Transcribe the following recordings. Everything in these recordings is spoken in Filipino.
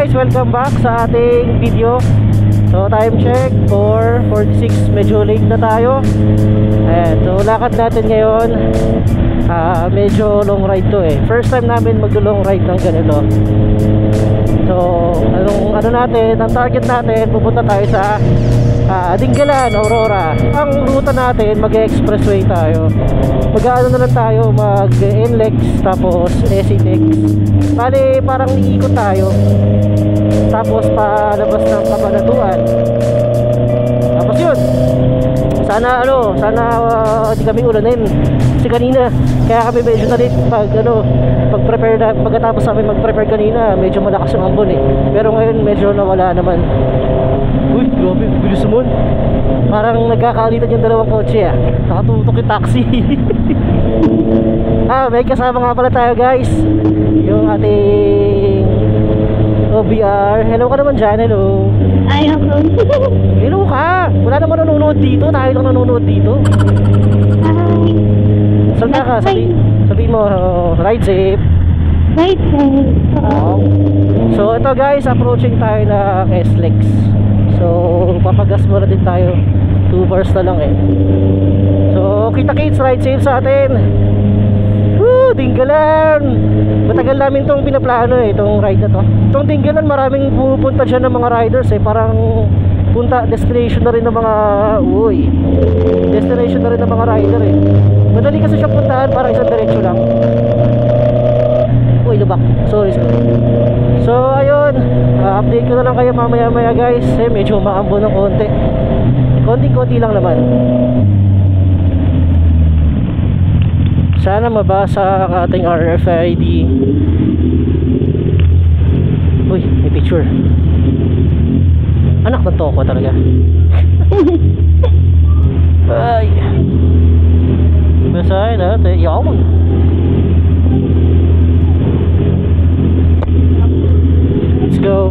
guys, welcome back sa ating video. So time check 4:46, medyo late na tayo. Ayan, so lakad natin ngayon. Medyo long ride to eh. First time namin mag-long ride ng ganito. So ano natin, ang target natin, pupunta tayo sa Dingalan, Aurora. Ang ruta natin, mag-expressway tayo. Mag-ano na lang tayo, mag-NLEX tapos SCTEX. Bali, parang iikot tayo. Tapos palabas ng Cabanatuan. Tapos yun. Sana hindi kami ulanin. Kasi kanina, kaya kami medyo nalit pag-prepare na, pagkatapos namin mag-prepare kanina, medyo malakas yung ambon eh. Pero ngayon medyo nawala naman. Uy, grabe, bilis naman. Parang nagkakaalitan yung dalawang kotse ah. Nakatutok yung taxi. May kasama nga pala tayo guys. Yung ating OBR. Hello ka naman dyan, hello. Ay, ako. Hello ka. Wala naman nanonood dito. Tayo lang nanonood dito. Hi. Salta ka, sabi mo, ride safe. Ride safe. So ito guys, approaching tayo ng SLEX. So papagas muna din tayo. 2 bars na lang eh. So kita kids, ride safe sa atin. Woo, Dingalan. Matagal namin tong pinaplano eh, itong ride na to. Itong Dingalan, maraming pupunta dyan ng mga riders eh. Parang destination na rin ng mga destination na rin ng mga rider eh. Madali kasi siya puntahan, parang isang diretso lang. Uy, lubak. Sorry. So ayun, update ko na lang kayo mamaya guys. Medyo maambo ng konti. Konti lang naman. Sana mabasa ang ating RFID. Uy, may picture. Anak ng toko talaga. Ay. Basahin natin. Yaman. Let's go.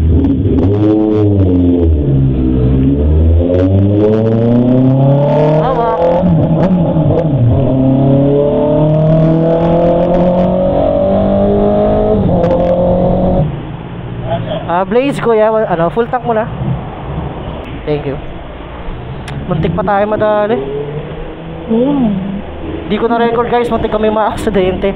Blaze kuya, full tank mo na. Thank you. Muntik pa tayo madali. Di ko na record guys, muntik kami ma-aksidente.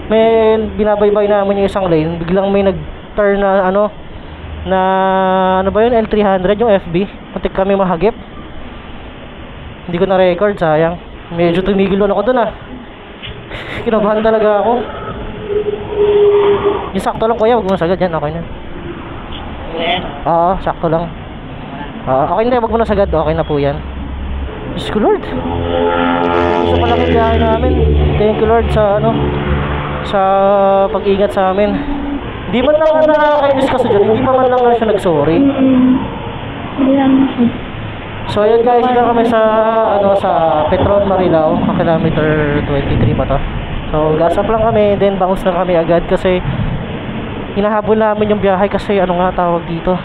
May binabaybay namin yung isang lane, biglang may nag-turn na ano ba yun, L300 yung FB. Muntik kami mahagip. Hindi ko na record, sayang. Medyo tumigil ako dun ah. Kinabahan talaga ako. Yung sakto lang kuya, huwag mo sagad yan, okay na. Oo, sakto lang. Okay na, wag mo na sagad, okay na po yan. Diyos ko Lord, isa pa lang yung biyahe namin. Thank you Lord sa sa pag-ingat sa amin. Hindi man lang nakakainis kasi dyan, hindi pa man lang siya nag-sorry. So ayun guys, dito kami sa sa Petron Marilao, kilometer 23 ba to. So gas up lang kami, then bounce lang kami agad kasi hinahabol namin yung biyahe kasi tawag dito,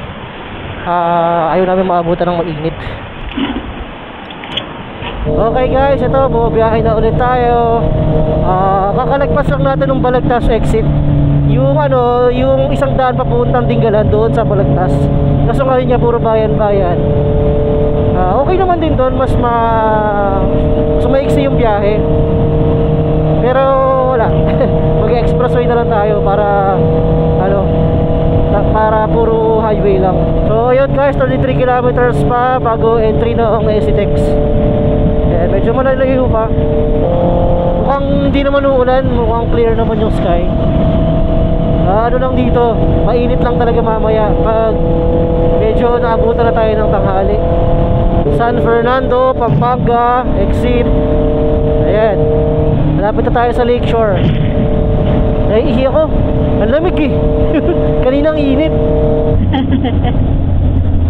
ayaw namin maabutan ng mainit. Okay guys, ito bumabiyahe na ulit tayo. Kakalagpas lang natin ng Balagtas exit. Yung isang daan papuntang Dingalan doon sa Balagtas. Kaso nga rin niya puro bayan-bayan. Okay naman din doon, mas maiksi yung biyahe. Pero wala. Mag-expressway na lang tayo para para puro highway lang. So ayun guys, 33 kilometers pa bago entry ng SCTEX. Medyo malalayo pa. Mukhang hindi naman uulan, mukhang clear naman yung sky. Lang dito, mainit lang talaga mamaya pag medyo naabutan na tayo ng tanghali. San Fernando, Pampanga, exit. Ayan, malapit na tayo sa Lakeshore. Naiihi ako, ang lamig eh. Kaninang init.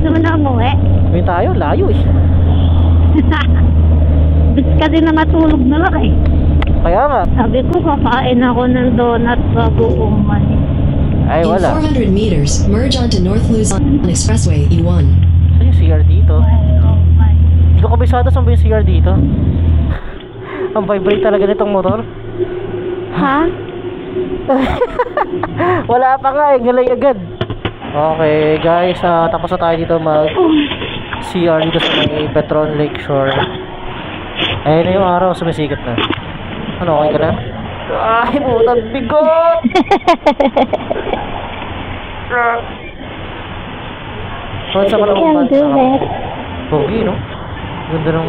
Naman na umuwi. May tayo, layo eh. Bis ka din na matulog na lang eh. Kaya nga. Sabi ko, kakain ako ng donut bago umani. Ay, wala. In 400 meters, merge onto North Luzon Expressway E1. Saan yung CR dito? Hindi ko kabisado saan ba yung CR dito. Ang vibrate talaga nitong motor. Ha? Wala pa nga eh, ngalay agad. Okay guys, tapos na tayo dito mag CR dito sa may Petron Lakeshore. Ayun na yung araw, sumisikat na. Ano, okay ka na? Ay, putang bigot! Saan sa malamang Can do it. Pogi, no? Ganda ng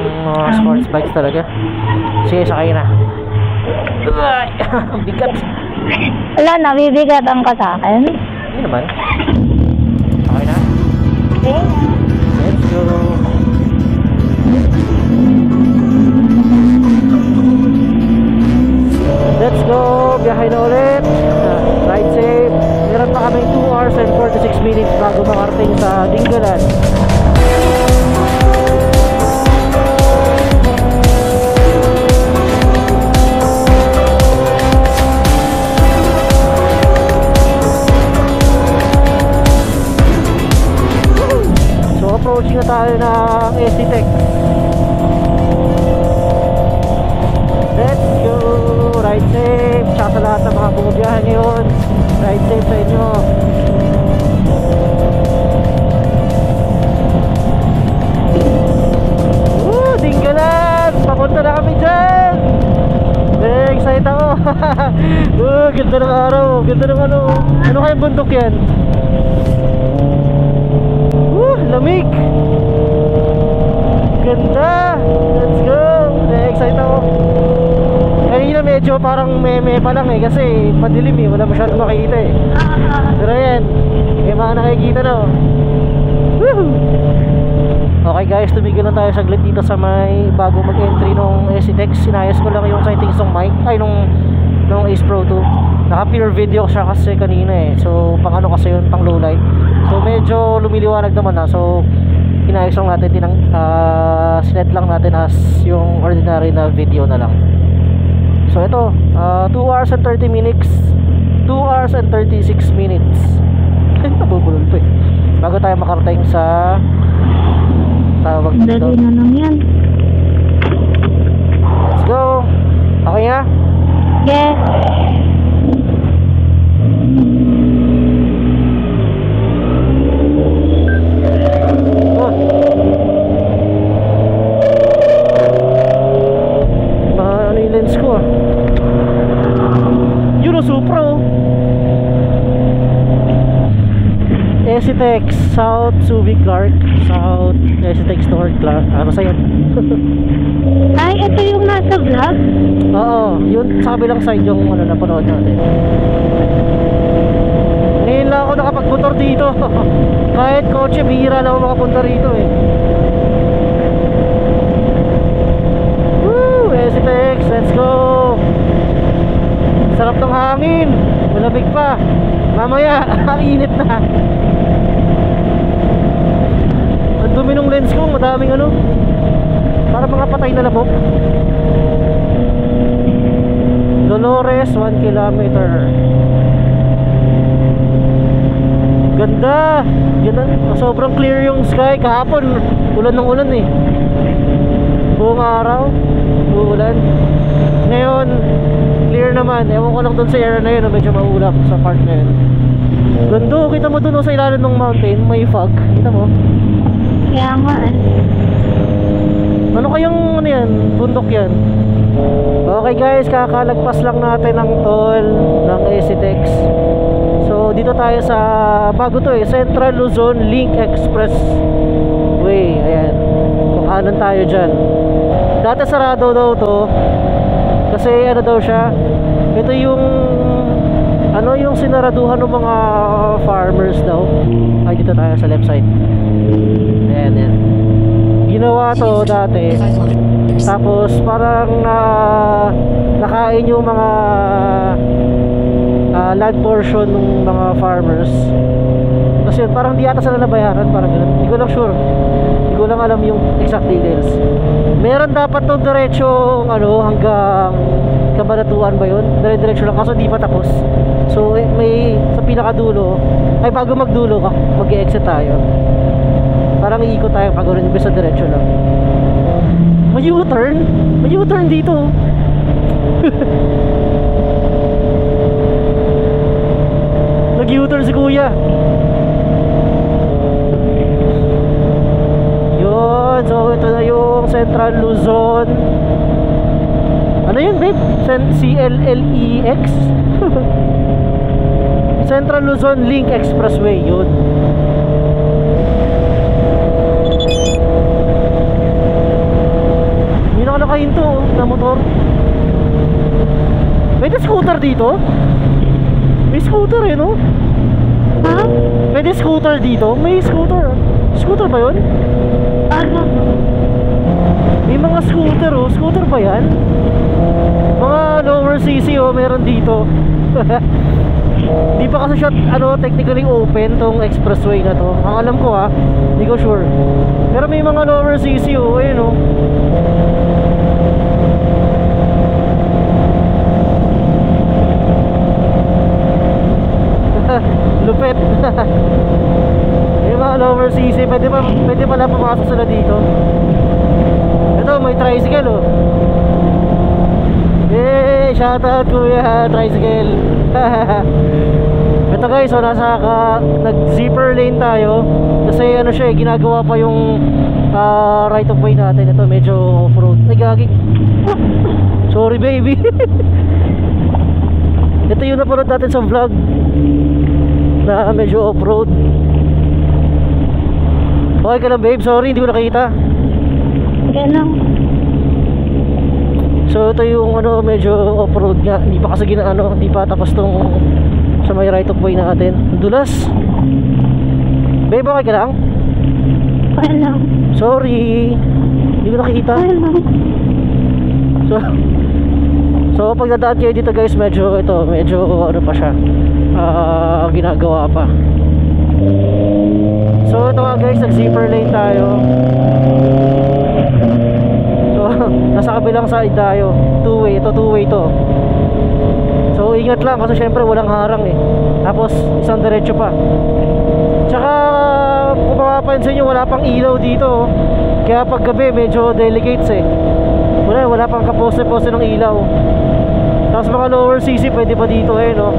sports bikes talaga. Sige, sakay na. Ay, bigat. Wala, nabibigatan ka sa akin. Hindi naman. Okay na? Okay. Let's go. Let's go. Biyahe na ulit. Ride safe. Meron pa kaming 2 hours and 46 minutes bago makarating sa Dingalan. Approaching na tayo ng SCTEX. Let's go. Ride safe. Tsaka sa lahat ng mga bumabiyahe ngayon, ride safe sa inyo. Dingalan. Papunta na kami dyan. Excited ako. Ganda ng araw. Ganda ng ano. Ano kayang bundok yan? Lamig. Ganda. Let's go. Excited ako. Kanina medyo parang meme pa lang kasi madilim wala masyadong makikita Pero yan, may mga nakikita na Okay guys, tumigil lang tayo saglit dito sa may bago mag-entry nung SCTEX. Sinayos ko lang yung settings ng mic nung Ace Pro 2. Naka pure video siya kasi kanina So pang ano kasi yun, pang low light. So medyo lumiliwanag naman so inayos lang natin sinet lang natin as yung ordinary na video na lang. So ito, 2 hours and 30 minutes 2 hours and 36 minutes nabubulol pa bago tayo makarating sa tawag dito. Dali na lang yan. Let's go. Okay na? Yes. Lens ko Euro Supra SCTEX South Subic Clark South SCTEX North Clark basta yan. Ay, ito yung nasa vlog? Oo, yun sa kabilang side yung napanood natin. Ngayon lang ako nakapagmotor dito. Kahit kotse, bihira lang ako makapunta rito SCTEX, let's go. Sarap ng hangin. Malamig pa. Mamaya, ang init na. Ang dumi ng lens ko. Madaming para mga patay na lamok. Dolores, 1 kilometer. Ganda. Ganda. Sobrang clear yung sky. Kahapon, ulan ng ulan buong araw uulan. Ngayon clear naman. Ewan ko lang dun sa area na yun medyo maulap sa part na yun. Ganda. Kita mo dun sa ilalim ng mountain may fog. Kita mo? Kaya nga Ano kayang yan? Bundok yan. Okay guys, kakalagpas lang natin ang toll ng SCTEX. So dito tayo sa bago to Central Luzon Link Expressway. Ayan, kanan tayo dyan. Dati sarado daw to kasi daw siya, ito yung yung sinaraduhan ng mga farmers daw. Ay, dito tayo sa left side. Ayan. Ginawa to dati, tapos parang nakain yung mga land portion ng mga farmers. Kasi yun, parang di ata sila nabayaran, parang gano'n. Hindi ko lang sure. Hindi ko lang alam yung exact details. Meron dapat to diretsyo hanggang Kabanatuan ba yun? Dire-diretso lang, kaso di pa tapos. So may sa pinakadulo, ay bago magdulo ka, mag-e-exit tayo. Parang iikot tayo pag rin sa diretso lang. May U-turn? May U-turn dito. Nag-U-turn si kuya. Central Luzon. Ano yun, babe? CLLEX? Central Luzon Link Expressway, yun. Yun ako nakahinto na motor. Pwede scooter dito? May scooter eh, no? Ha? Pwede scooter dito? May scooter. Scooter ba yun? Ano? May mga scooter oh. Scooter ba yan? Mga lower CC oh, meron dito. Di pa kasi siya technically open tong expressway na to. Ang alam ko ha, hindi ko sure. Pero may mga lower CC oh, ayun oh. Lupet. May mga lower CC, pwede pala pumasok sila dito. Ito, may tricycle oh. Eh, shoutout kuya, tricycle. Ito guys, so nag zipper lane tayo. Kasi ano siya, ginagawa pa yung right of way natin. Ito medyo off-road. Ay gagi. Sorry baby. Ito yung napanood natin sa vlog na medyo off-road. Okay ka lang babe, sorry hindi ko nakita. Okay lang. So ito yung medyo off-road nga. Hindi pa kasi hindi pa tapos tong sa may right of way natin. Dulas. Babe, okay ka lang? Okay lang. Sorry, hindi ko nakita. Okay lang. So pag dadaan kayo dito guys, medyo ano pa siya, ginagawa pa. So ito nga guys, nag zipper lane tayo. So nasa kabilang side tayo, two-way to. So ingat lang kasi syempre walang harang eh. Tapos isang diretso pa. Tsaka kung mapapansin nyo, wala pang ilaw dito. Kaya pag gabi medyo delicates eh. Wala pang kapose-pose ng ilaw. Tapos mga lower CC pwede pa dito eh no.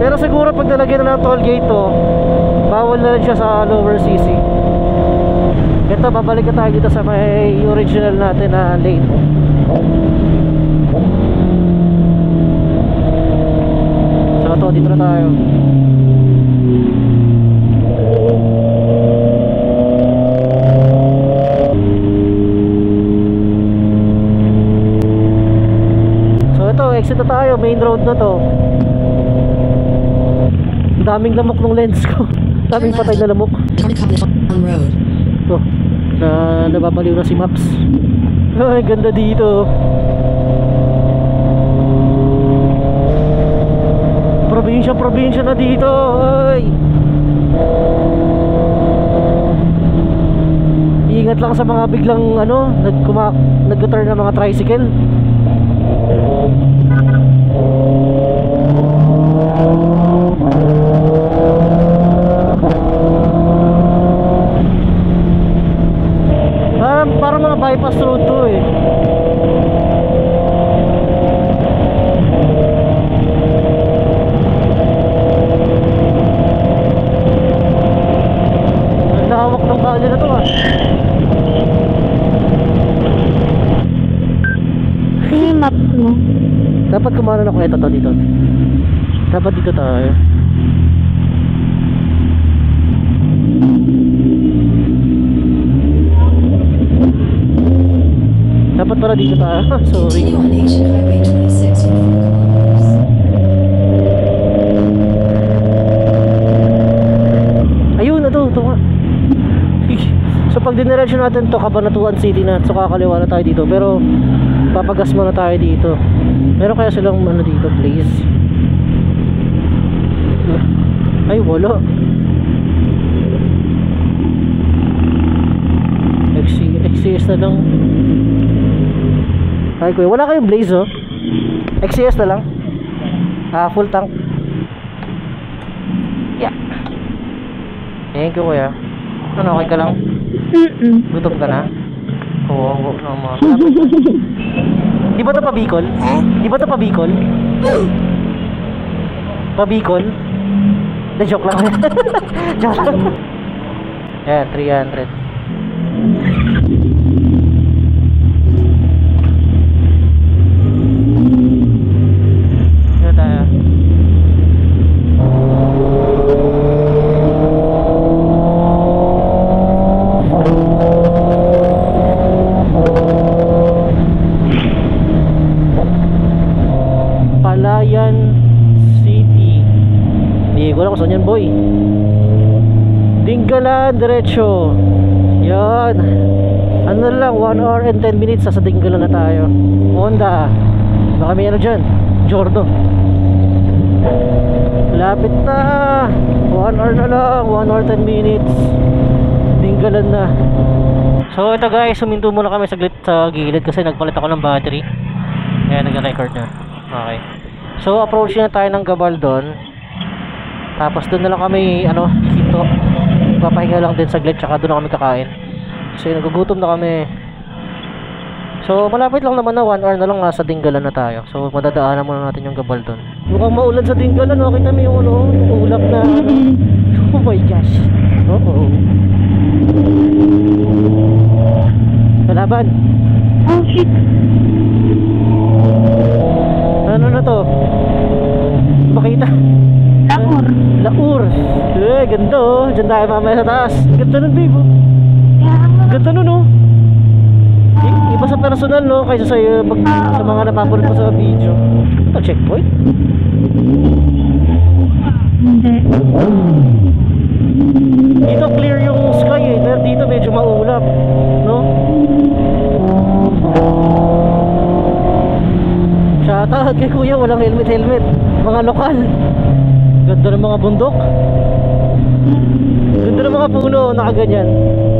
Pero siguro pag nalagyan na ng toll gate to, bawal na rin siya sa lower CC. Ito, babalik na tayo dito sa may original natin na lane. So ito, dito na tayo. Exit na tayo, main road na to. Daming lamok ng lens ko. Daming patay na lamok. On road. Oh, nababaliw na si Maps. Ay, ganda dito. Probinsya na dito. Ay. Ingat lang sa mga biglang nag-turn na mga tricycle. Parang mga bypass road to eh. Ang lawak ng kalye na to ah. Yung map mo. Dapat kumanan ako. Ito dito. Dapat dito tayo. Dapat para dito tayo. Sorry. Continue on Asian Highway 26 for 4 kilometers. Ayun na to nga. So pag diniretso natin to, Cabanatuan City na. So kakaliwa na tayo dito. Pero papagas muna tayo dito. Meron kaya silang dito please? Ay wala. XCS na lang. Ay kuya, wala kayong Blaze oh. XCS na lang. Full tank. Yeah. Thank you kuya. Ano, okay ka lang? Gutom ka na? Oo naman. Di ba ito pa Bicol? Di ba ito pa Bicol? Pa Bicol? Na joke lang. Joke lang. Yan, 300. Boy. Dinggalan, diretso. Yan. Ano lang, 1 hour and 10 minutes sa Dinggalan na tayo. Honda. Baka may ano dyan, Giorno. Lapit na. 1 hour na lang, 1 hour 10 minutes. Dinggalan na. So ito guys, suminto muna kami saglit sa gilid kasi nagpalit ako ng battery. Ayan, nag-record na. Okay. So approach na tayo ng Gabaldon. Tapos doon na lang kami, hito. Papahinga lang din saglit, tsaka doon na kami kakain. So nagugutom na kami. So malapit lang naman na 1 hour na lang, nasa Dinggalan na tayo. So madadaanan muna natin yung Gabaldon. Mukhang maulan sa Dinggalan, kita mo yung ulap na Oh my gosh. Kalaban. Oh shit. Ano na to? Makita. Laur. Ganda oh. Diyan tayo mamaya sa taas. Ganda nun, babe. Ganda nun oh. Iba sa personal no, kaysa sa mga napapanood mo sa video. Ito, checkpoint? Hindi. Dito clear yung sky eh, pero dito medyo maulap, no? Shoutout kay kuya, walang helmet. Mga lokal. Ganda ng mga bundok. Ganda ng mga puno, nakaganyan.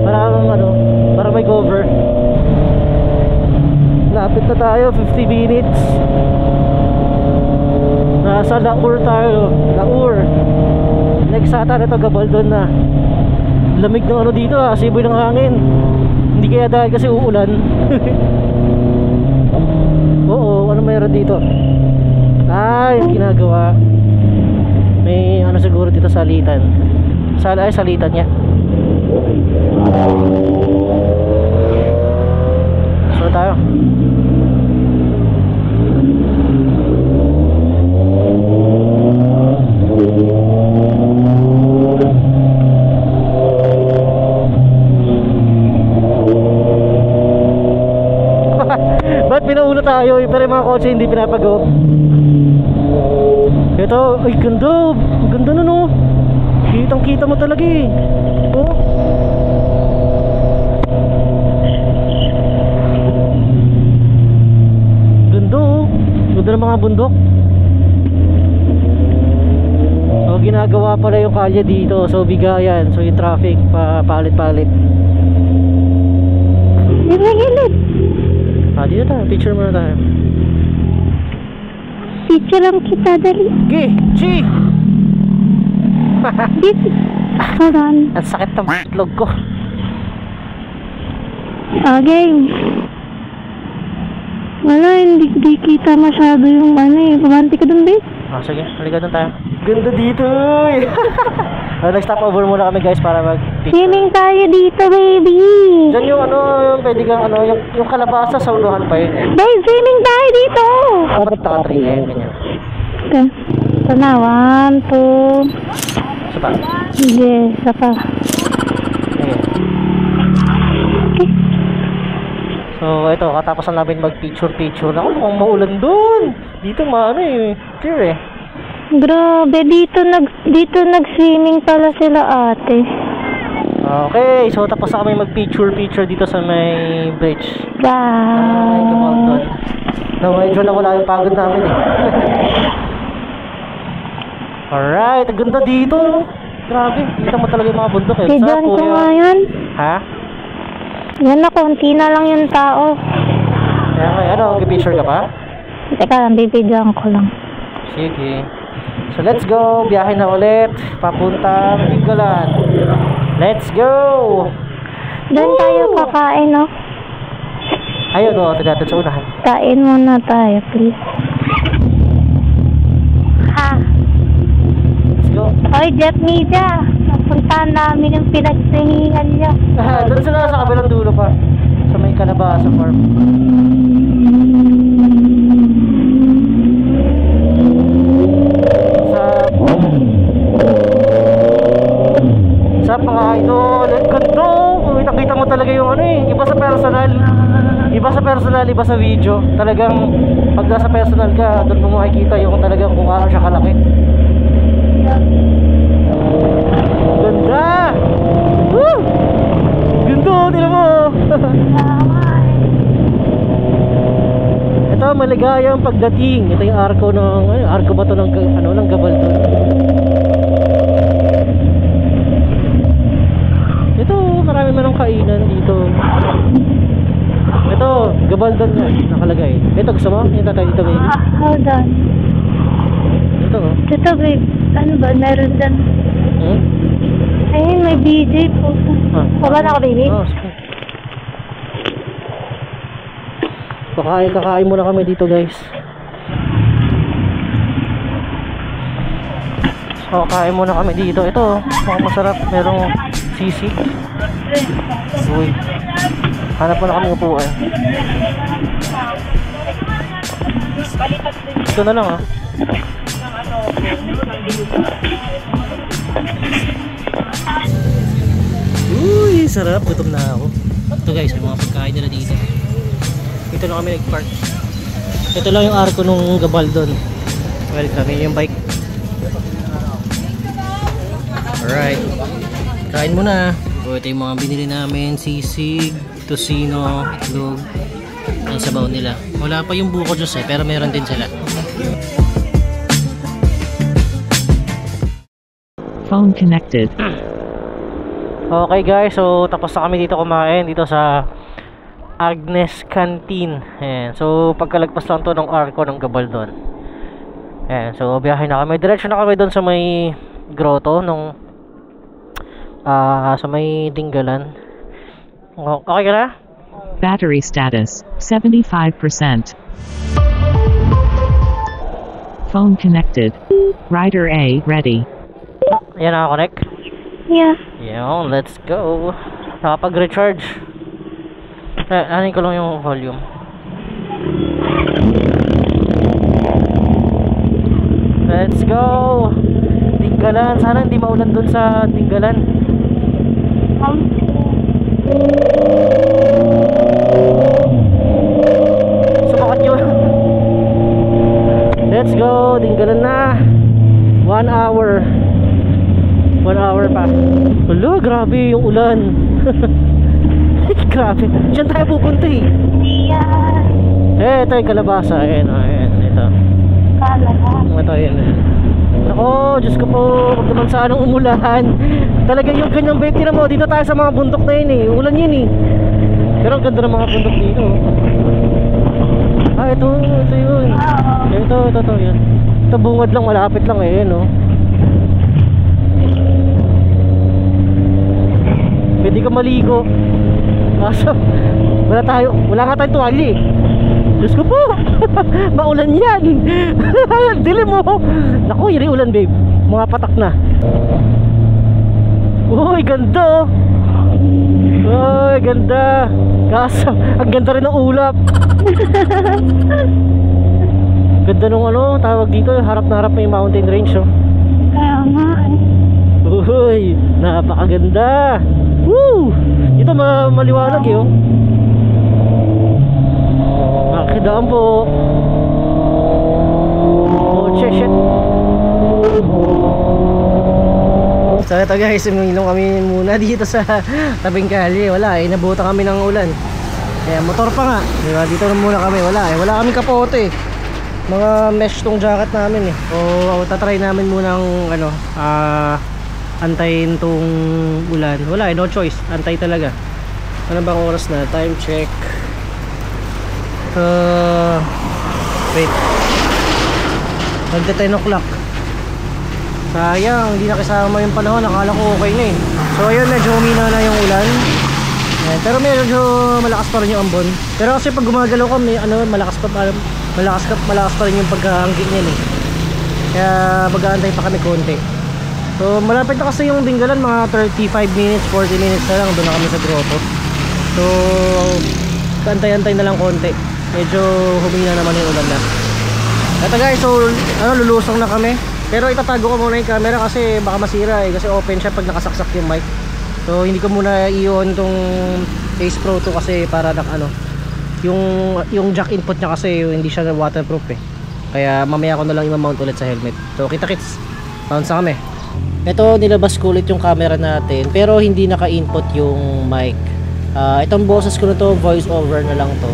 Parang may cover. Lapit na tayo, 50 minutes. Nasa Laur tayo. Laur. Next ata na to, Gabaldon na. Lamig ng dito siboy ng hangin. Hindi kaya dahil kasi uulan. Oo, ano mayroon dito? Ay, ginagawa. May siguro dito salitan. Salitan niya. So tayo. Ba't pinauna tayo pero yung mga kotse hindi pinapagaw? Ito, ay ganda. Ganda na no. Kitang kita mo talaga eh. Oh. Ganda oh. Ganda ng mga bundok. So ginagawa pala yung kalye dito. So bigayan. So yung traffic palit-palit. Gilid. Dito tayo, picture muna tayo. Picture lang kita, dali. Okay, Chi! Dito. Hold on. Ang sakit ng itlog ko. Okay. Wala, hindi kita masyado yung Pabanti ka dun, babe. Sige, halika dun tayo. Ganda dito eh. Nag-stop over muna kami guys para mag-picture. Swimming tayo dito, baby. Diyan yung yung pwede kang yung kalabasa sa unahan pa yun. Babe, swimming tayo dito. Dapat naka-3 ganyan. Okay. Ito na, 1, 2. Isa pa. Yes, isa pa. Ayan. Okay. So ito, katapos na namin mag-picture. Ako mukhang maulan dun. Dito clear eh. Grabe, dito nag-swimming pala sila ate. Okay, so tapos na kami mag-picture dito sa may bridge. Ay, Gabaldon. Medyo nawala yung pagod namin eh. Alright, ang ganda dito. Grabe, kita mo talaga yung mga bundok eh. Bidyan ko nga yan. Ha? Yan na, konti na lang yung tao. Kaya mag-picture ka pa? Teka, bibidyan ko lang. Sige. So let's go, biyahe na ulit papuntang Dinggalan. Let's go! Doon tayo kakain, no? Ayun, natin sa unahan. Kain muna tayo, please. Ha? Let's go. Oy, Jet Media. Napuntahan namin yung pinagsihingan niya. Doon sila sa kabilang dulo pa. Sa may kalabasa farm. Sa mga idol, ganda. Kita mo talaga yung iba sa personal. Iba sa personal, iba sa video. Talagang pag nasa personal ka, doon mo makikita yung talagang kung ano siya kalaki. Ganda! Woo! Ganda, tingnan mo. Ito, maligayang pagdating. Ito yung arko ng, arko ba to ng, ng Gabaldon? Ito, marami man ng kainan dito. Ito, Gabaldon nga, nakalagay. Ito, gusto mo? Yung tatay dito, baby. Hold on. Ito, oh. Ito, babe. Ano ba? Meron dyan. Hmm? Ayun, may BJ po. Baba na ako, baby. Oh, sige. Kakain muna kami dito, guys. So, kakain muna kami dito. Ito, mukhang masarap. Merong sisig. Uy. Hanap muna kami upuan. Ito na lang, ah. Uy, sarap. Gutom na ako. Ito, guys, may mga pagkain nila dito. Ito lang kami nag-park. Ito lang yung arko nung Gabaldon. Welcome, yun yung bike. Alright, kain muna. So, ito yung mga binili namin. Sisig, tosino, itlog. Ang sabaw nila. Wala pa yung buko juice pero meron din sila. Phone connected. Okay guys, so tapos na kami dito kumain dito sa Agnes Canteen. Ayan. So pagkalagpas lang to ng arko ng Gabaldon. Ayan. So biyahe na kami. Diretso na kami doon sa may grotto nung sa may Tinggalan. Okay ka na? Battery status 75%. Phone connected. Rider A ready. Ayan, naka-connect. Yeah. Ayan, let's go. Nakapag-recharge. Anin ko lang yung volume. Let's go. Tinggalan. Sana hindi maulan dun sa Tinggalan. Sumakat yun. Let's go. Tinggalan na. 1 hour. 1 hour pa. Wala, grabe yung ulan. Grabe. Diyan tayo pupunta eh. Yeah. Ito yung kalabasa. Ayan, ayan. Ito. Ito, ayan. Ako, Diyos ko po. Huwag naman sa anong umulan. Talaga yung ganyang bait na mo. Dito tayo sa mga bundok na yun eh. Ulan yun eh. Pero ang ganda ng mga bundok dito. Ah, ito yun. Ito yun. Ito bungad lang, malapit lang eh. Yun, oh. Pwede ka maligo. Kaso wala nga tayong tuwalya eh. Diyos ko po. Maulan yan. Dilim mo. Naku, yun yung ulan babe. Mga patak na. Uy, ganda. Uy, ganda. Kaso ang ganda rin ng ulap. Ganda nung tawag dito. Harap na harap may mountain range, oh. Kaya nga eh. Uy, napakaganda. Woo! Ito maliwanag eh, oh. Nakakidaan po. Oh, shit. So ito guys, umilong kami muna dito sa tabing kalye. Wala eh, nabuta kami ng ulan. Kaya motor pa nga, diba? Dito na muna kami, wala kami kapote. Mga mesh tong jacket namin eh. O tatry namin munang antayin tong ulan. Wala eh, no choice, antay talaga. Ano bang oras na? Time check. Wait, magta 10 o'clock. Sayang, hindi nakisama yung panahon. Akala ko okay na eh. So ayun, medyo humina na yung ulan. Ayan, pero medyo malakas pa rin yung ambon. Pero kasi pag gumagalaw kami, malakas pa rin yung pagkahangin niyan eh. Kaya mag-aantay pa kami konti. So malapit na kasi yung Tinggalan, mga 35 minutes, 40 minutes na lang. Doon na kami sa grotto. So antay-antay na lang konti. Medyo humina naman yung ulan na. Ito guys, so lulusong na kami. Pero itatago ko muna yung camera kasi baka masira eh. Kasi open siya pag nakasaksak yung mic. So hindi ko muna i-on tong Ace Pro 2 kasi para yung jack input niya kasi hindi siya waterproof eh. Kaya mamaya ko na lang i-mount ulit sa helmet. So kita kits, bounce na kami. Ito, nilabas ko ulit yung camera natin pero hindi naka-input yung mic. Itong boses ko na to, voice over na lang to.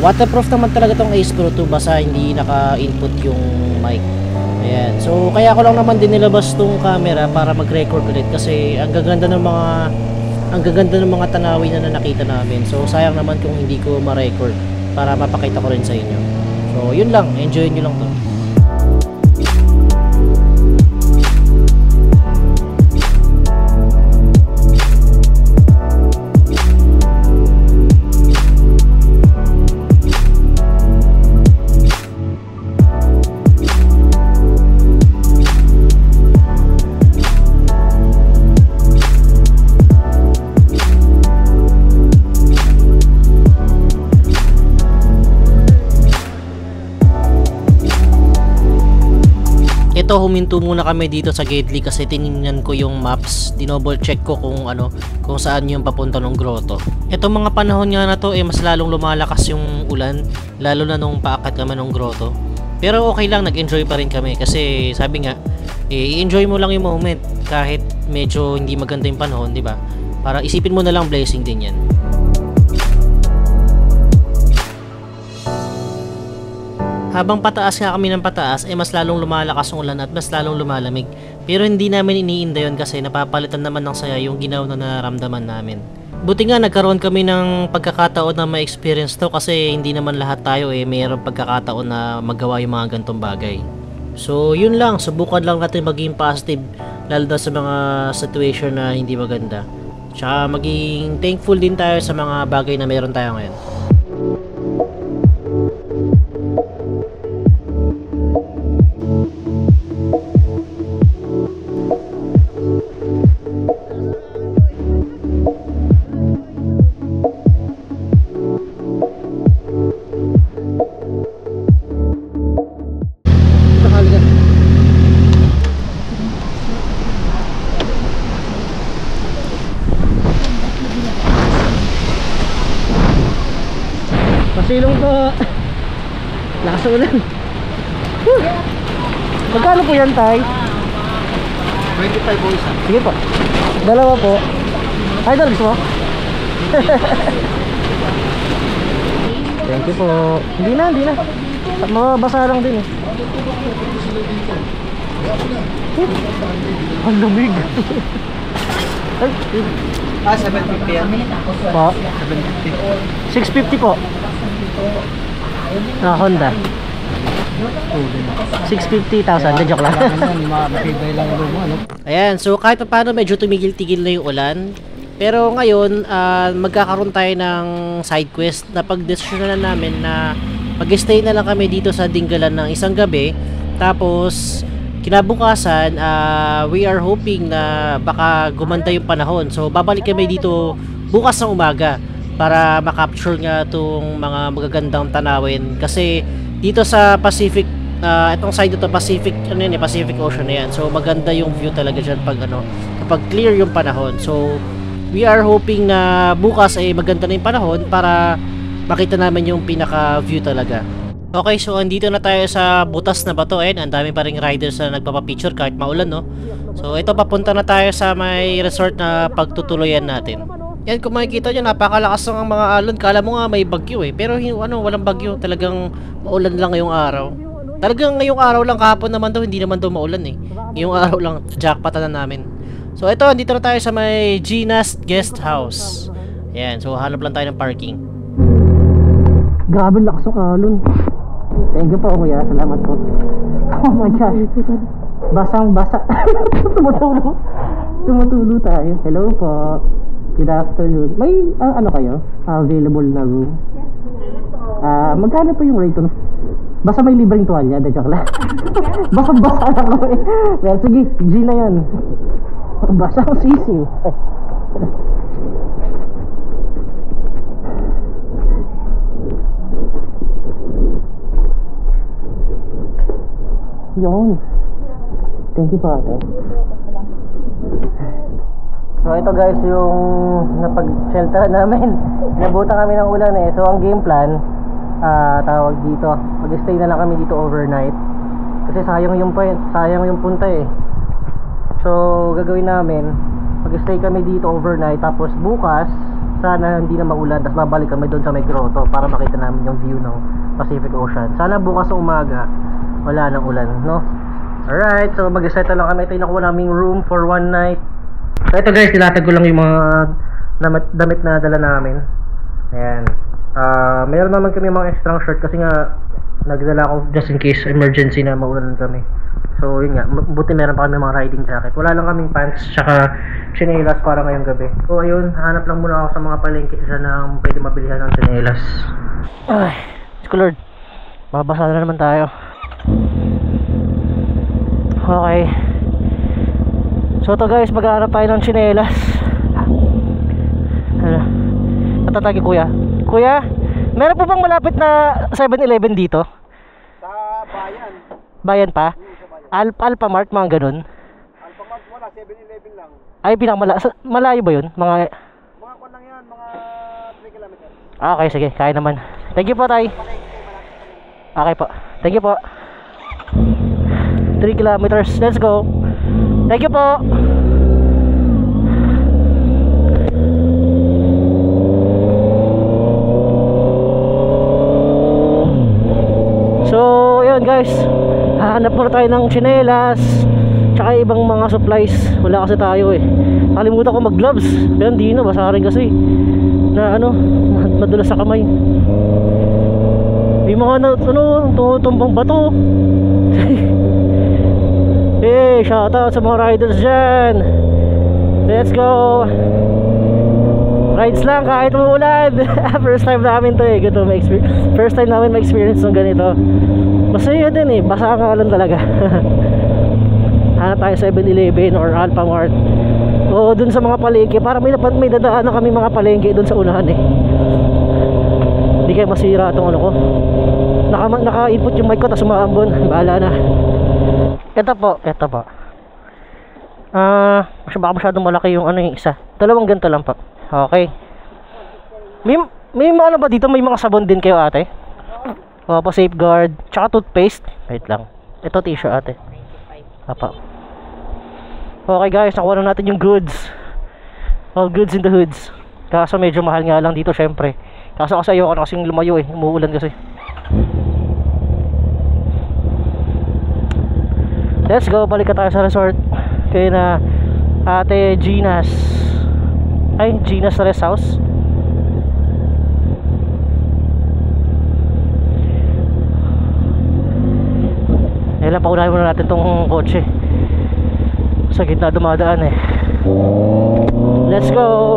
Waterproof naman talaga tong Ace Pro 2 basta hindi naka-input yung mic. Ayan. So kaya ko lang naman din nilabas tong camera para mag-record ulit kasi ang gaganda ng mga tanawin na nakita namin. So sayang naman kung hindi ko ma-record para mapakita ko rin sa inyo. So yun lang, enjoy nyo lang to. Ito, huminto muna kami dito sa Gately kasi tiningnan ko yung maps, dinouble check ko kung saan yung papunta ng grotto. Ito mga panahon nga na to mas lalong lumalakas yung ulan, lalo na nung paakyat kami ng grotto. Pero okay lang, nag-enjoy pa rin kami kasi sabi nga, i-enjoy mo lang yung moment kahit medyo hindi maganda yung panahon, di ba? Para isipin mo na lang blessing din yan. Habang pataas nga kami ng pataas, mas lalong lumalakas ang ulan at mas lalong lumalamig. Pero hindi namin iniinda yun kasi napapalitan naman ng saya yung ginaw na naramdaman namin. Buti nga nagkaroon kami ng pagkakataon na ma-experience to kasi hindi naman lahat tayo mayroong pagkakataon na magawa yung mga gantong bagay. So yun lang, subukan lang natin maging positive lalo na sa mga situation na hindi maganda. Tsaka maging thankful din tayo sa mga bagay na meron tayo ngayon. Silong po. Lakas ng ulan. Magkano po yan, Tay? 25 po isa. Sige po. Dalawa po. Idol, gusto mo? Thank you po. Hindi na. Mababasa lang din eh. Ang lamig. Ay, 750 yan. po. 750. 650 po. Honda 650,000, joke lang. Matibay lang yung ano. Ayan, so kahit paano medyo tumigil-tigil na yung ulan. Pero ngayon, magkakaroon tayo ng side quest na pagdesisyonan namin na mag-stay na lang kami dito sa Dingalan ng isang gabi. Tapos, kinabukasan, we are hoping na baka gumanda yung panahon. So, babalik kami dito bukas ng umaga para makapture nga itong mga magagandang tanawin. Kasi dito sa Pacific, itong side dito Pacific, Pacific Ocean na yan. So, maganda yung view talaga dyan kapag clear yung panahon. So, we are hoping na bukas ay maganda na yung panahon para makita namin yung pinaka view talaga. Okay, so andito na tayo sa butas na bato and ang dami pa ring riders na nagpapapicture kahit maulan, no? So ito, papunta na tayo sa may resort na pagtutuloyan natin. Yan, kung makikita nyo, napakalakas ng mga alon. Kala mo nga may bagyo pero walang bagyo. Talagang maulan lang ngayong araw. Talagang ngayong araw lang, kahapon naman daw, hindi naman daw maulan ngayong araw lang, jackpotan na namin. So ito, andito na tayo sa may Gina's Guest House. Ayan, so hanap lang tayo ng parking. Grabe lakas ng alon. Thank you po, kuya. Salamat po. Oh my gosh. Basang-basa. Tumutulo tayo. Hello po. Good afternoon. May ano kayo? Available na room? Magkano po yung rate? Basta may libreng tuwalya. Joke lang. Basang-basa na ako eh. Well, sige. G na yun. Basang sisiw. Yun. Thank you po, ate. So ito guys, yung napag-shelter namin. Nabuta kami ng ulan So ang game plan, tawag dito, mag-stay na lang kami dito overnight. Kasi sayang yung punta So gagawin namin, mag-stay kami dito overnight, tapos bukas sana hindi na maulan, tapos babalik kami doon sa may grotto para makita namin yung view ng Pacific Ocean. Sana bukas sa umaga wala nang ulan, no? Alright, so mag-settle lang kami. Ito yung nakuha naming room for one night. So ito guys, nilatag ko lang yung mga damit na dala namin. Ayan. Meron naman kami mga extra shirt kasi nga nagdala ako just in case emergency na maulan kami. So yun nga, buti meron pa kami mga riding jacket. Wala lang kaming pants tsaka chinelas para ngayong gabi. So ayun, hanap lang muna ako sa mga palengke dyan na pwede mabilihan ng chinelas. Ay, Lord, babasa na naman tayo. Okay. So to guys, maghahanap tayo ng chinelas. Ano? Natatagi kuya. Kuya, meron po bang malapit na 7-Eleven dito? Sa bayan. Bayan pa? Alphamart, mga ganun. Alphamart wala, 7-Eleven lang. Ay, malayo ba yun? Mga Kwan lang yan, mga 3 kilometers. okay, sige, kaya naman. Thank you po, tay. Okay po. Thank you po. 3 kilometers. Let's go. Thank you po. So, yun guys. Hahanap muna tayo ng tsinelas tsaka ibang mga supplies. Wala kasi tayo eh. Kalimutan ko mag-gloves. Pero hindi na, basa rin kasi. Na ano, madulas sa kamay. May mga tumutumbang bato. Hey, shout out sa mga riders dyan. Let's go. Rides lang kahit umuulan. First time namin to eh. Ganito, first time namin ma-experience ng ganito. Masaya din eh, basa nga lang talaga. Hanap tayo 7-Eleven or Alphamart. O dun sa mga palengke, para may dadaan na kami mga palengke dun sa unahan eh. Hindi kayo masira itong ano ko. Naka-input yung mic ko, tapos umaambon. Bahala na. Ito po. Baka masyadong malaki yung ano yung isa. Dalawang ganito lang po. Okay. May mga ano ba dito? May mga sabon din kayo ate? Opo, Safeguard. Tsaka toothpaste. Wait lang. Ito tissue ate. Apa. Okay guys, nakuha na natin yung goods. All goods in the hoods. Kaso medyo mahal nga lang dito syempre. Kaso kasi ayoko na kasing lumayo eh. Umuulan kasi. Let's go, balik ka tayo sa resort. Kaya na Ate Gina's. Ay, Gina's Rest House. Kailan paunahin muna natin tong kotse. Sa gitna dumadaan eh. Let's go.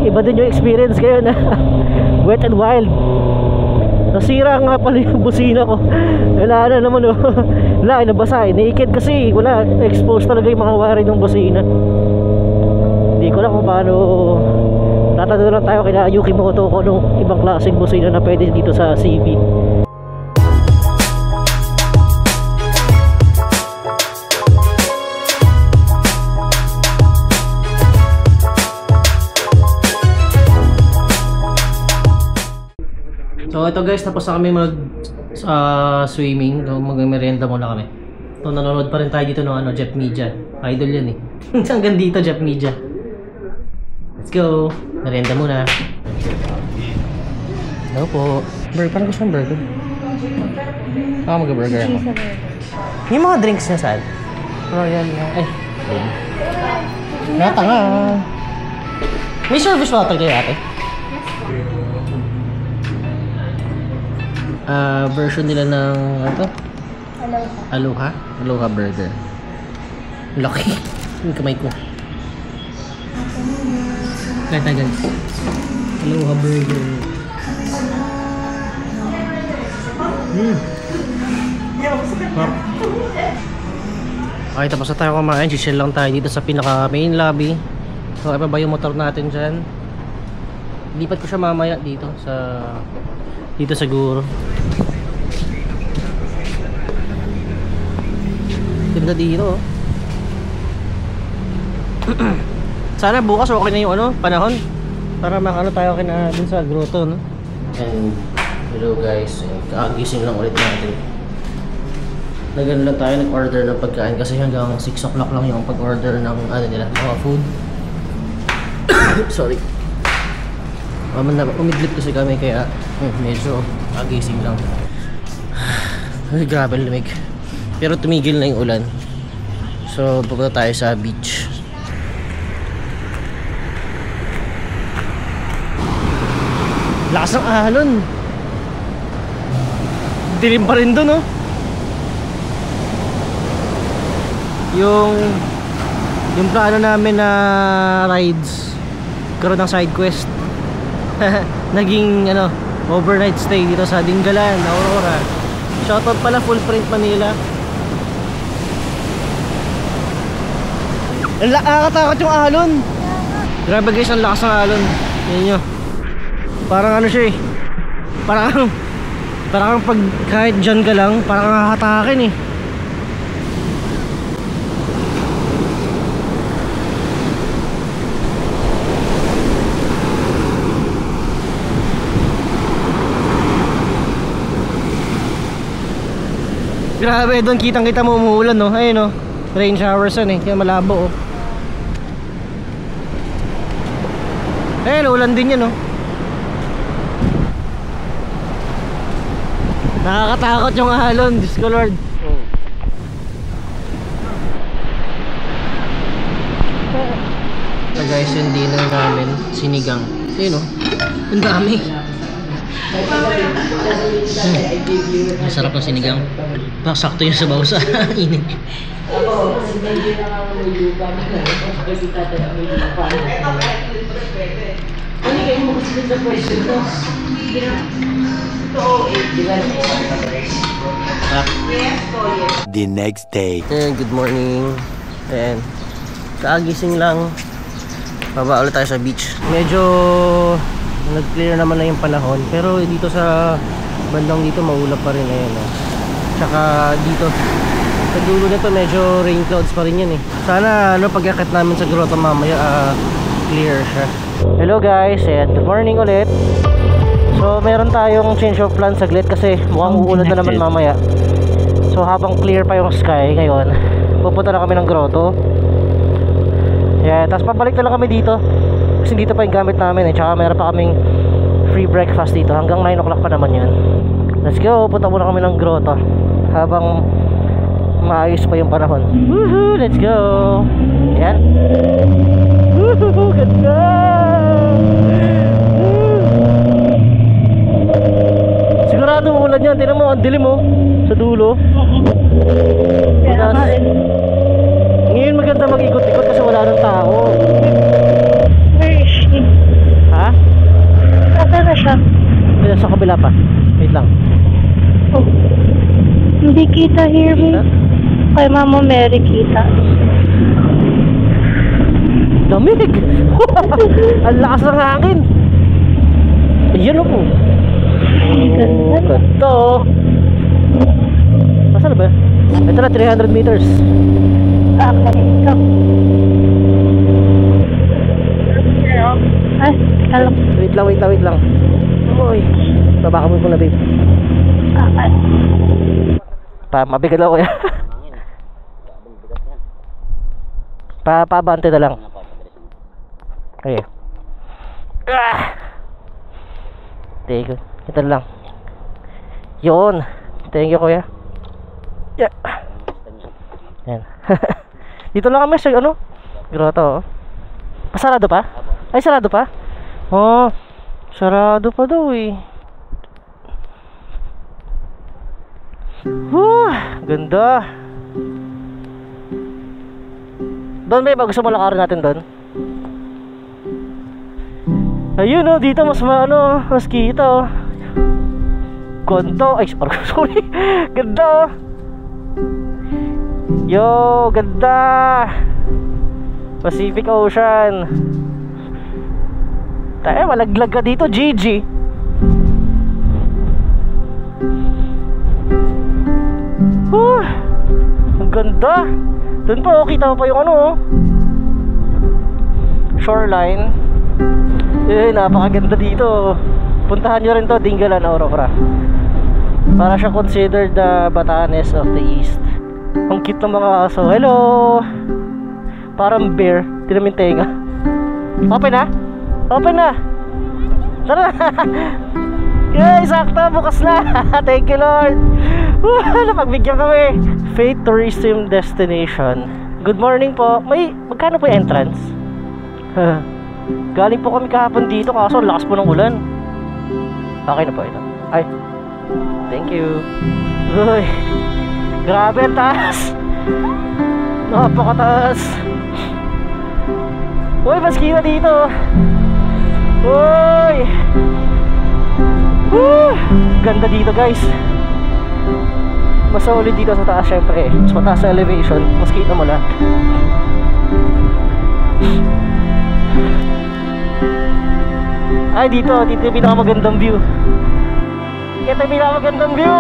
Iba din yung experience ngayon. Wet and wild. Nasira nga pala yung busina ko. Wala na naman oh. Wala, nabasa eh. Naked kasi. Wala, exposed talaga yung mga wire ng busina. Hindi ko lang kung paano. Tatanong lang tayo kina Yukimoto ko nung ibang klaseng busina na pwede dito sa CB. So ito guys, tapos na kami mag swimming. So, mag-merienda muna kami. So nanonood pa rin tayo dito ng ano, Jeff Media. Idol yan eh. Hanggang dito Jeff Media. Let's go. Merienda muna. Hello po. Parang gusto ng burger. Mag-burger ako. Yung mga drinks na saan? Royal na. Ay. Natanga. May service water kayo ate? Version nila ng ano? Aloha. Aloha burger. Laki. Yung kamay ko. Kaya guys. Aloha burger. Okay, tapos na tayo kumain. Chill lang tayo dito sa pinaka main lobby. So, iba ba yung motor natin dyan? Lipat ko siya mamaya dito siguro. Ganda dito oh. Sana bukas okay na yung ano, panahon. Para makano tayo kina dun sa grotto, no? And hello guys, kakagising lang ulit natin. Nagano lang tayo, nag-order ng pagkain kasi hanggang 6 o'clock lang yung pag-order ng ano nila, mga food. Sorry. Umidlip kasi kami kaya medyo kakagising lang. Ay, grabe lamig. Pero tumigil na yung ulan. So pupunta tayo sa beach. Lakas ng alon. Dilim pa rin doon, oh. Yung plano namin na rides, karoon ng side quest. Naging ano, overnight stay dito sa Dingalan, Aurora. Shoutout pala Full Print Manila. Nakakatakot yung alon. Grabe guys, ang lakas ng alon. Yan nyo. Parang ano siya eh. Parang pag kahit dyan ka lang, parang kakatakin eh. Grabe, doon kitang-kita mo umuulan, no? Ayun, no? Rain showers yan eh, kaya malabo, oh. Ayun, ulan din yan, no? Nakakatakot yung alon, Diyos ko Lord. So guys, yung dinner namin, sinigang. Ayun, no? Ang dami. Masarap ang sinigang. Sakto yung sabaw sa init. The next day. Good morning. Ayan, kaagising lang. Baba ulit tayo sa beach. Medyo nag-clear naman na yung panahon, pero dito sa bandang dito maulap pa rin. Ayan, oh. Tsaka dito sa dulo nito medyo rain clouds pa rin yan eh. Sana ano, pag-akit namin sa grotto mamaya clear siya. Hello guys, and good morning ulit. So meron tayong change of plan saglit kasi mukhang uulan na naman mamaya. So habang clear pa yung sky ngayon, pupunta na kami ng grotto. Yeah, tapos pabalik na lang kami dito kasi dito pa yung gamit namin eh. Tsaka meron pa kaming free breakfast dito hanggang 9 o'clock pa naman yan. Let's go, punta muna kami ng grotto habang maayos pa yung panahon. Woohoo, let's go. Yan. Woohoo, ganda. Sigurado ulan yan. Tingnan mo, ang dilim mo sa dulo. Ngayon maganda mag-ikot-ikot kasi wala nang tao. Where is she? Ha? Asa na siya? Sa kabila pa. Wait lang. Oh. Hindi kita hear me. Kay Mama Mary kita. Lamig! Ang lakas ng hangin! Ayan o po. Oh, ganda o. Nasaan na ba? Ito na, 300 meters. Okay, ito. Ay, alam. Wait lang. Uy, baba ka mo na babe. Okay. Mabigat ako yan. Pabante na lang. Okay. Thank you. Ito lang. Yun. Thank you kuya. Yeah. Yan. Dito lang kami sa ano? Grotto. Sarado pa? Ay, sarado pa? Oh, sarado pa daw eh. Ganda. Doon ba gusto mo lakarin natin doon? Ayun oh, dito mas mas kita oh. Gonto, ay sorry. Ganda oh. Yo, ganda. Pacific Ocean. Tayo, malaglag ka dito, GG. Ang ganda. Doon pa, kita mo pa yung ano, shoreline. Napakaganda dito. Puntahan nyo rin to, Dingalan, Aurora. Para siya considered the Batanes of the East. Ang cute ng mga aso. Hello! Parang bear. Tinamin tenga. Open na? Open na! Tara! Yay! Sakto! Bukas na! Thank you, Lord! Napagbigyan kami! Faith Tourism Destination. Good morning po. Magkano po yung entrance? Galing po kami kahapon dito, kaso lakas po ng ulan. Okay na po ito. Ay, thank you. Uy, grabe ang taas. Napakataas. Uy, maskina dito. Uy, ganda dito, guys. Mas solid dito sa taas, syempre. Mas mataas sa elevation, mas kita mo lahat. Ay, dito yung pinakamagandang view. Ito yung pinakamagandang view.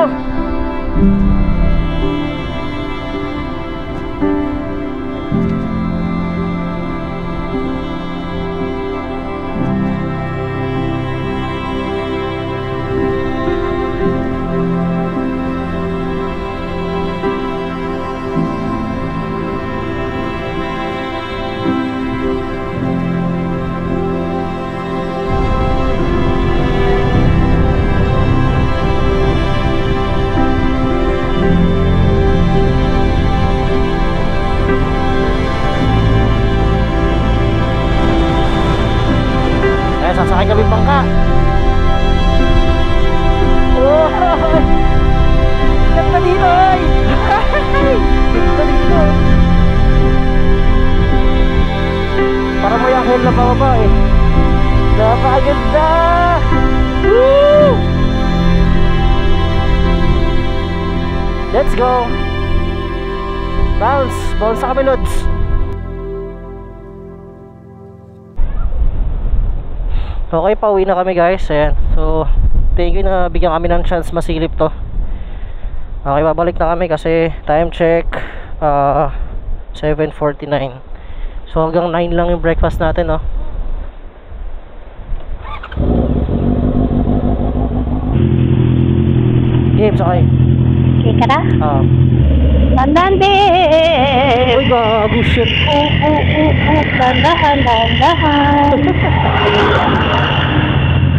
Sasakay kami bangka. Oh, ganda dito ay. Ganda dito. Parang may akhel na pababa eh. Napakaganda. Woo! Let's go. Bounce. Bounce sa kami, Lods. Okay, pauwi na kami, guys. Ayan. So, thank you na bigyan kami ng chance masilip to. Okay, babalik na kami kasi time check 7:49. So, hanggang 9 lang yung breakfast natin, no? Game, sakay. Okay ka na? Dandan din! Uy, gago, shit. Dandahan.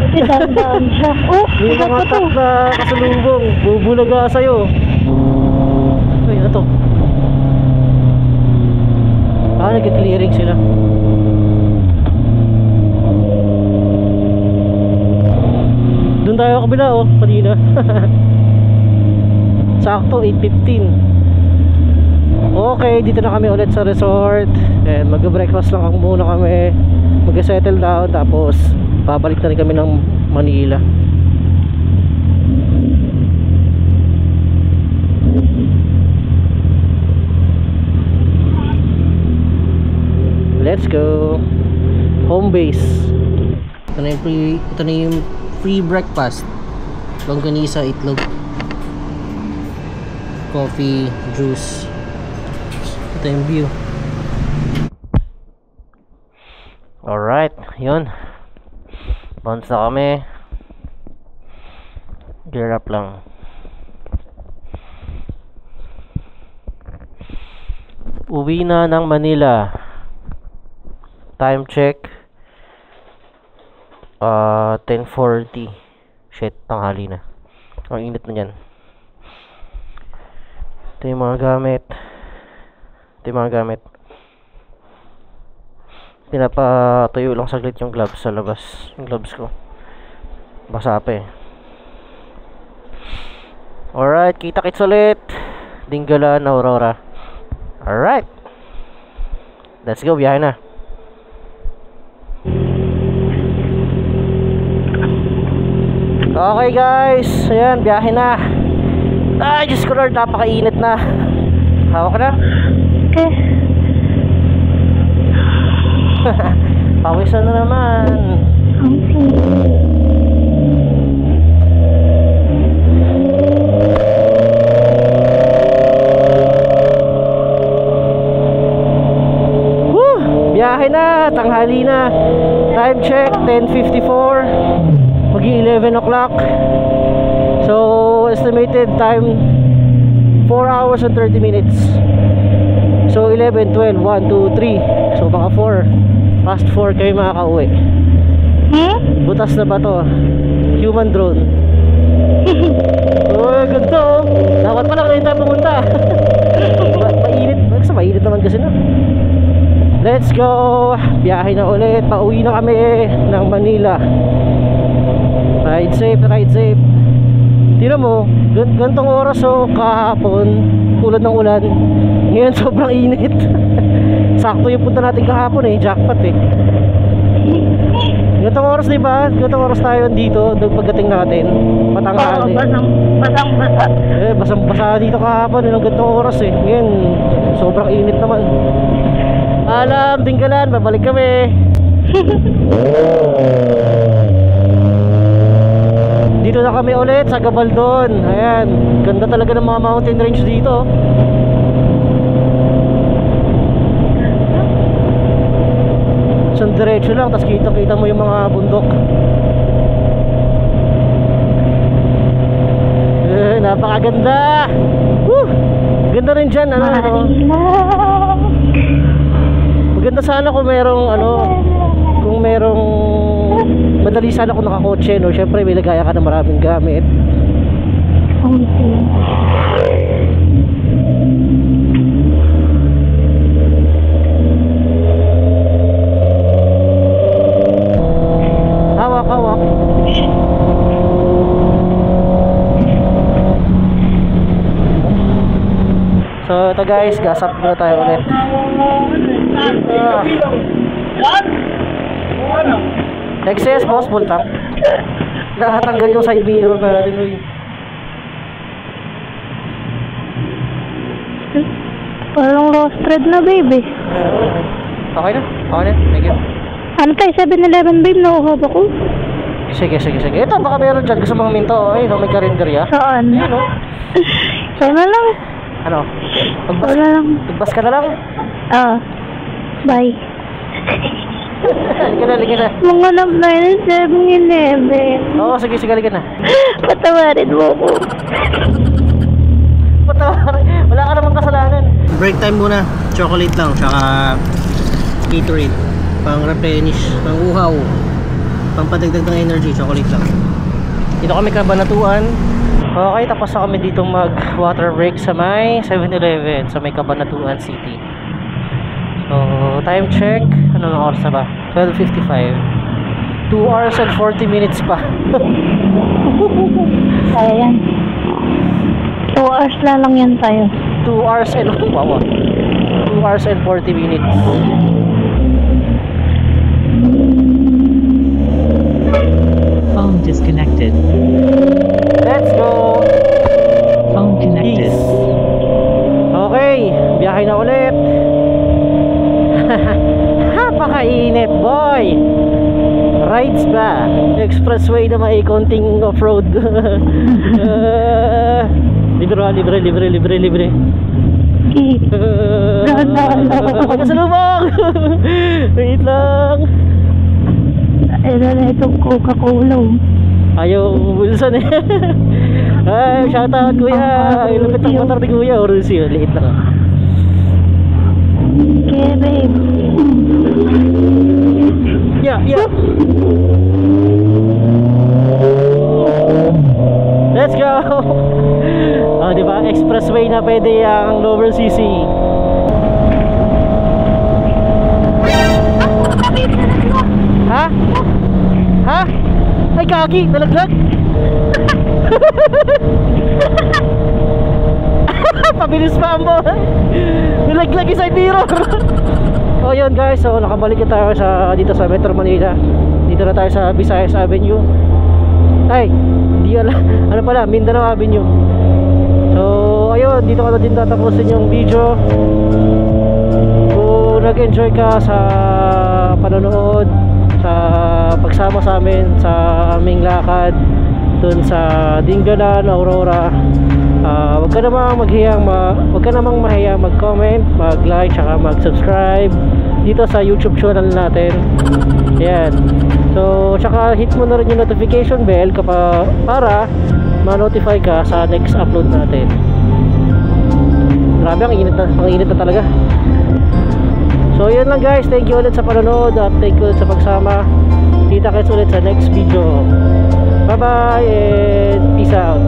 Ito, dandan siya. May mga tap na kasalubong. Bubulaga sa'yo. Uy, ano to? Nag-clearing sila. Doon tayo kabila, oh, kanina. Sakto, 8:15. Okay, dito na kami ulit sa resort. And mag-breakfast lang muna kami. Mag-settle down. Tapos babalik na rin kami ng Manila. Let's go. Home base. Ito na yung free breakfast. Longganisa, itlog, coffee, juice. Ito yung view. Alright, yun. Bounce na kami. Gear up lang. Uwi na ng Manila. Time check 10:40. Shit, tanghali na. Ang init na yan. Ito yung mga gamit. Pinapatuyo lang saglit yung gloves sa labas. Yung gloves ko basa pa eh. Alright, kita-kits ulit. Dingalan, Aurora. Alright, let's go, biyahe na. Okay guys, ayan, biyahe na. Ay, Diyos ko Lord, napakainit na. Hawak na. Okay. Pawisan na naman. Woo! Biyahe na, tanghali na. Time check 10:54, mag-11 o'clock. So estimated time 4 hours and 30 minutes. So 11, 12, 1, 2, 3. So baka 4, past 4 kayo makakauwi. Butas na ba to? Human drone. Oh, ganda oh. Dapat pala kayo tayo pumunta. Mainit. Mainit naman kasi na. Let's go. Biyahe na ulit. Pauwi na kami ng Manila. Ride safe, ride safe. Tignan mo, gantong oras oh, kahapon, tulad ng ulan. Ngayon sobrang init. Sakto yung punta natin kahapon eh, jackpot eh. Gantong oras, diba? Gantong oras tayo dito, pagdating natin, matanghali. Basang-basa. Basang-basa dito kahapon, yung gantong oras eh. Ngayon, sobrang init naman. Alam, Tinggalan, babalik kami. Dito na kami ulit sa Gabaldon. Ayan, ganda talaga ng mga mountain range dito. Isang diretso lang, tapos kita mo yung mga bundok. Napakaganda. Woo! Ganda rin dyan, ano? Maganda sana kung merong madali sana kung nakakotse, no? Syempre may lagaya ka ng maraming gamit. Hawak. So ito guys, gas up na tayo ulit. XS boss, full tank. Nakatanggal yung side mirror natin. Parang lost thread na, baby. Okay na, thank you. Ano tayo, 7-Eleven, babe? Nauhab ako. Sige. Ito, baka meron dyan. Gusto mong minto. Ay, no, may karinderya. Saan? Ayun, no? Sana lang. Ano? Wala lang. Pagbas ka na lang. Bye. Halika na. Mga anak na yun, 7-Eleven. Oo, sige, halika na. Patawarin mo ko. Wala ka namang kasalanan. Break time muna. Chocolate lang, tsaka Gatorade. Pang replenish, pang uhaw, pang padagdag ng energy, chocolate lang. Dito kami Kabanatuan. Okay, tapos na kami dito mag water break sa may 7-Eleven sa may Kabanatuan City. So, time check, ano na oras na ba? 12:55. 2 hours and 40 minutes pa. Kaya yan. 2 hours lang yan tayo. 2 hours and 2 hours and 40 minutes. Phone disconnected. Let's go. Phone connected. Peace. Okay, biyahe na ulit. Napakainit, boy. Rides ba? Expressway na may konting off-road. Libre. Magkasalubong. Wait lang. Ayun na itong Coca-Cola. Ayaw bulsan eh. Ay, shoutout kuya. Ilapit ang motor ni kuya. Orusi, liit lang. Okay, babe. Yeah. Let's go. Oh, diba? Expressway na pwede ang lower CC. Ha? Ay, kaki, nalaglag. Pabilis pa ang boy. Nalaglag yung side mirror. So yun guys, so nakabalik na tayo dito sa Metro Manila. Dito na tayo sa Visayas Avenue. Ay, ano pala, Mindanao Avenue. So ayun, dito ko na din tatapusin yung video. Kung nag-enjoy ka sa panonood, sa pagsama sa amin sa aming lakad dun sa Dingalan, Aurora, wag ka namang mahiyang mag-comment, mag-like, tsaka mag-subscribe dito sa YouTube channel natin. Ayan. So, tsaka hit mo na rin yung notification bell para ma-notify ka sa next upload natin. Grabe, ang init na talaga. So, yun lang guys. Thank you ulit sa panonood at thank you ulit sa pagsama. Kita kits ulit sa next video. Bye-bye and peace out.